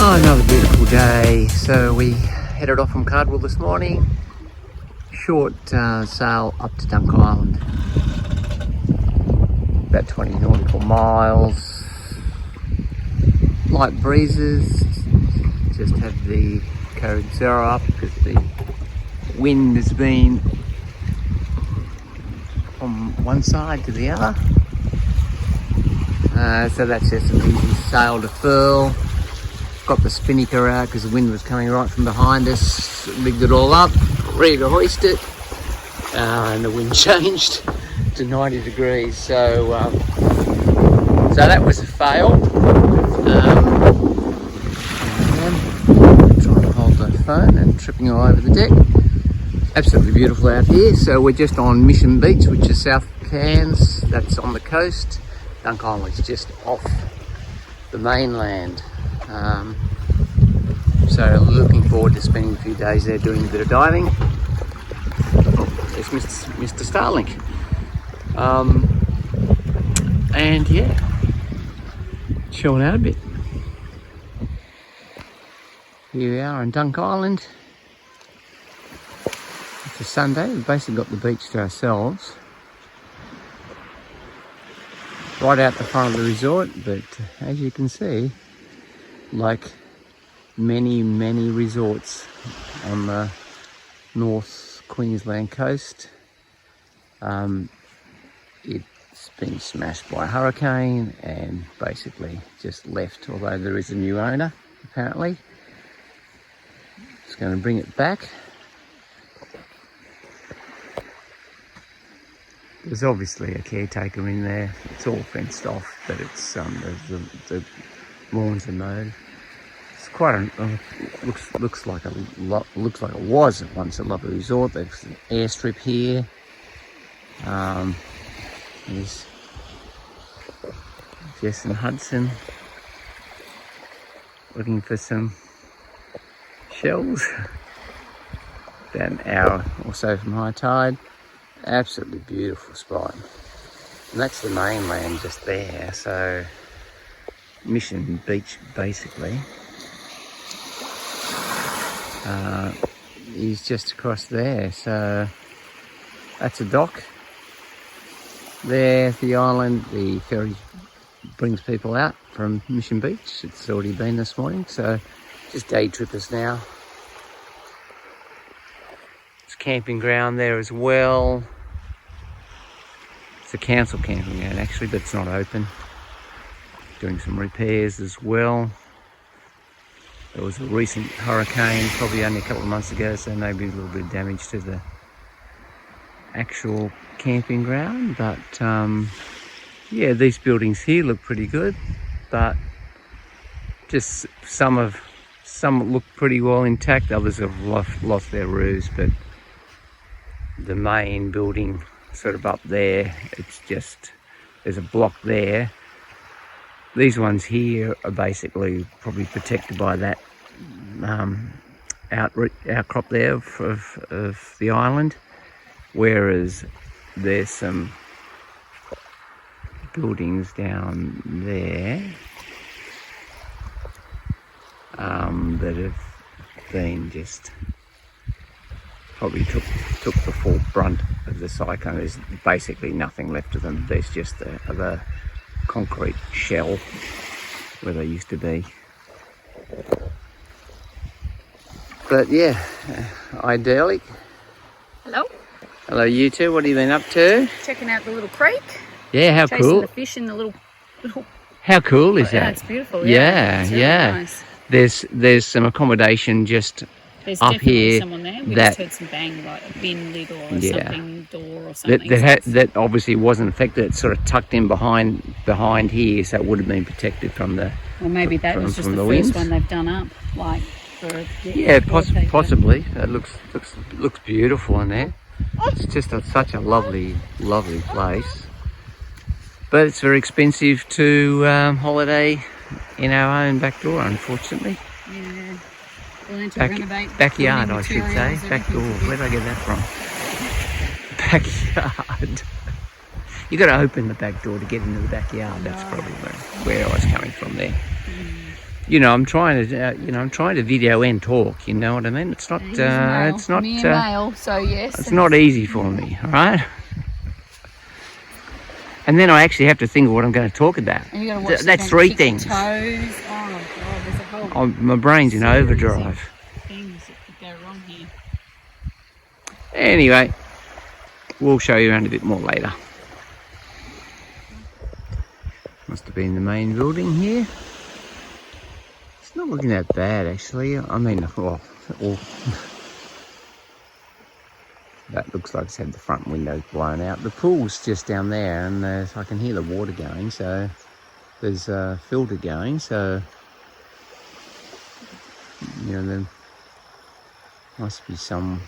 Oh, another beautiful day. So we headed off from Cardwell this morning. Short sail up to Dunk Island. About 20 nautical miles. Light breezes. Just had the code 0 up because the wind has been from one side to the other. So that's just an easy sail to furl. Got the spinnaker out because the wind was coming right from behind us. Rigged it all up, ready to hoist it, and the wind changed to 90 degrees. So that was a fail. Trying to hold the phone and tripping all over the deck. Absolutely beautiful out here. So we're just on Mission Beach, which is South Cairns. That's on the coast. Dunk Island's just off the mainland. So looking forward to spending a few days there doing a bit of diving. Oh, there's Mr. Starlink. And yeah, chilling out a bit. Here we are on Dunk Island. It's a Sunday. We've basically got the beach to ourselves. Right out the front of the resort, but as you can see, like many resorts on the North Queensland coast, it's been smashed by a hurricane and basically just left, although there is a new owner apparently. It's going to bring it back. There's obviously a caretaker in there. It's all fenced off, but it's the lawns are mowed. It's quite looks like it was once a lovely resort. There's an airstrip here. There's Jess and Hudson looking for some shells. About an hour or so from high tide. Absolutely beautiful spot. And that's the mainland just there. So Mission Beach basically is just across there. So that's a dock. There, the island, the ferry brings people out from Mission Beach. It's already been this morning, so just day trippers now. It's camping ground there as well. It's a council camping ground actually, but it's not open. Doing some repairs as well. There was a recent hurricane, probably only a couple of months ago, so maybe a little bit of damage to the actual camping ground. But yeah, these buildings here look pretty good, but just some look pretty well intact. Others have lost their roofs, but the main building sort of up there, it's just, there's a block there. These ones here are basically probably protected by that outcrop there of the island, whereas there's some buildings down there that have been just probably took the full brunt of the cyclone. There's basically nothing left of them. There's just the concrete shell where they used to be. But yeah, ideally. Hello. Hello you two, what have you been up to? Checking out the little creek. Yeah, how Chasing cool. the fish in the little... How cool is Yeah, that? it's beautiful. Yeah, It's really yeah. nice. There's some accommodation just There's up definitely here someone there. We that- just heard some bang, like a bin lid or Yeah. something, door or something. that obviously wasn't affected. It's sort of tucked in behind here, so it would have been protected from the... Or maybe that was just from the the first winds. one they've done up, like for... Yeah, for people. possibly. It looks beautiful in there. It's just such a lovely place. But it's very expensive to holiday in our own back door, unfortunately. Yeah. We'll need to renovate Backyard, building I should say. materials, Back door. everything's a bit- Where did I get that from? Backyard. You got to open the back door to get into the backyard. That's probably where I was coming from there. you know, I'm trying to video and talk. You know what I mean? It's not. It's not. Me and male, so yes. It's not easy for me. All right. And then I actually have to think of what I'm going to talk about. And you got to watch That's three things. Toes. Oh God, there's a whole. My brain's in overdrive. Things that could go wrong here. Anyway, we'll show you around a bit more later. Must have been the main building here. It's not looking that bad actually. I mean, that looks like it's had the front windows blown out. The pool's just down there, and I can hear the water going, so there's a filter going, so you know, there must be some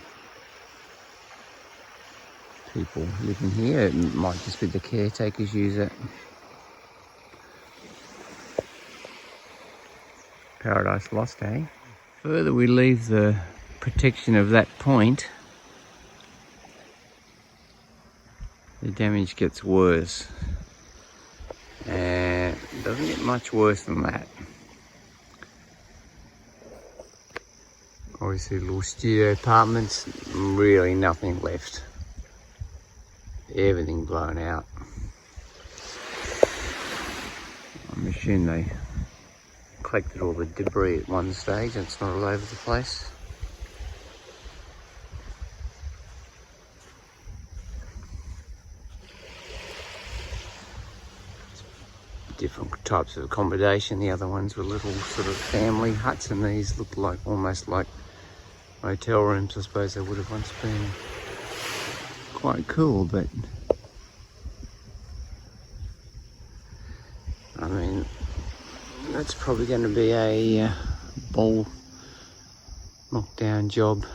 people living here. It might just be the caretakers use it. Paradise lost, eh? Further we leave the protection of that point, the damage gets worse, and it doesn't get much worse than that. Obviously little studio apartments, really nothing left, everything blown out. I'm assuming they collected all the debris at one stage and it's not all over the place. Different types of accommodation. The other ones were little sort of family huts, and these look like almost like motel rooms. I suppose they would have once been. Quite cool, but I mean, that's probably going to be a ball knockdown job.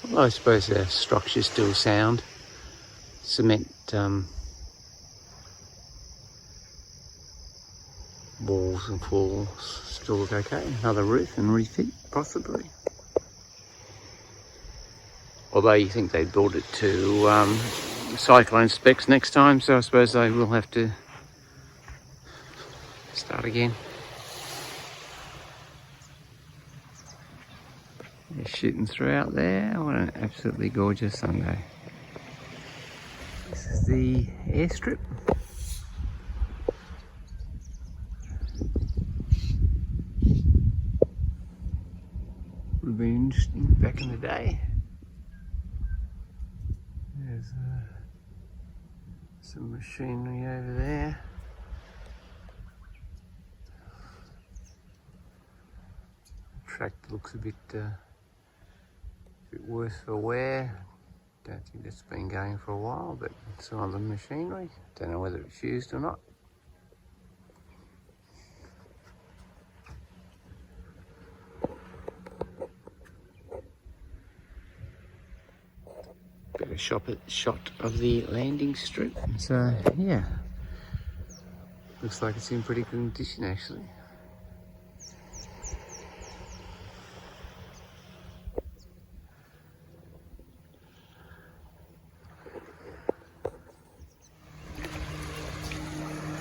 Well, I suppose the structure's still sound. Cement walls and floors still look okay. Another roof and refit, possibly. Although you think they'd build it to cyclone specs next time, so I suppose they will have to start again. They're shooting through out there. What an absolutely gorgeous Sunday. This is the airstrip. Would have been interesting back in the day. There's some machinery over there. The tractor looks a bit worse for wear. Don't think that's been going for a while, but some other machinery. Don't know whether it's used or not. Bit of shot of the landing strip. So yeah, looks like it's in pretty good condition actually.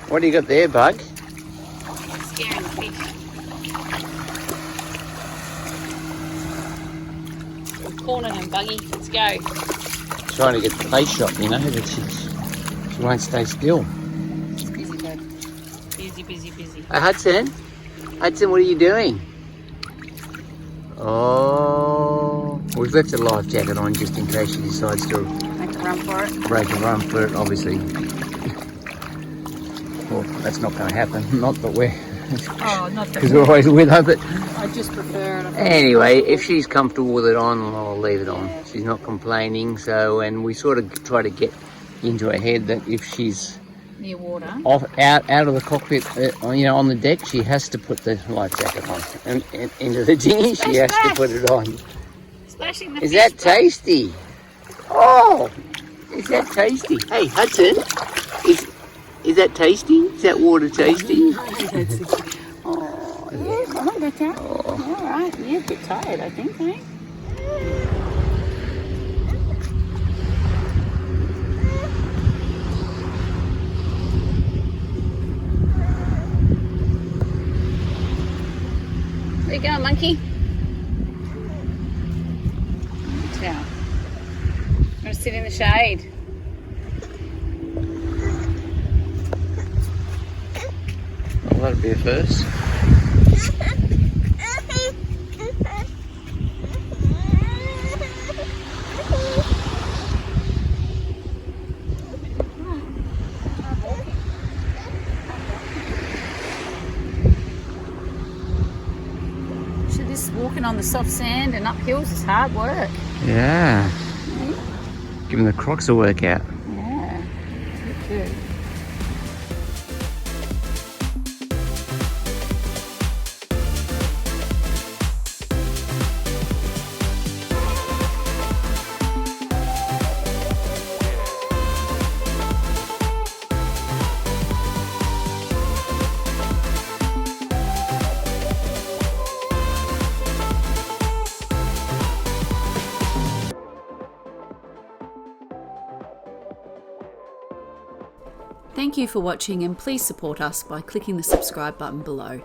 What do you got there, bug? Scaring the fish. We've cornered him, Buggy. Let's go. Trying to get the face shot, you know, but she won't stay still. She's busy, bud. Busy. Hey, Hudson, what are you doing? Oh, we've left a life jacket on just in case she decides to Make a run for it. break a run for it, obviously. Well, that's not going to happen. Not that we're... Oh, not that because we're always with her, but... I just prefer it. Anyway, if she's comfortable with it on, I'll leave it on. She's not complaining, so... And we sort of try to get into her head that if she's... Near water. Out of the cockpit, you know, on the deck, she has to put the life jacket on. And into the dinghy, she has to put it on. Splashing the Is fish, that tasty? Oh! Is that tasty? Hey, Hudson, is that tasty? Is that water tasty? Oh, yeah, come on, that's out. All right, yeah, a bit tired, I think, eh? Where you going, monkey? Towel. I'm going to sit in the shade. Well, that'd be a first. So this walking on the soft sand and up hills is hard work. Yeah. Giving the Crocs a workout. Yeah, good. Thank you for watching, and please support us by clicking the subscribe button below.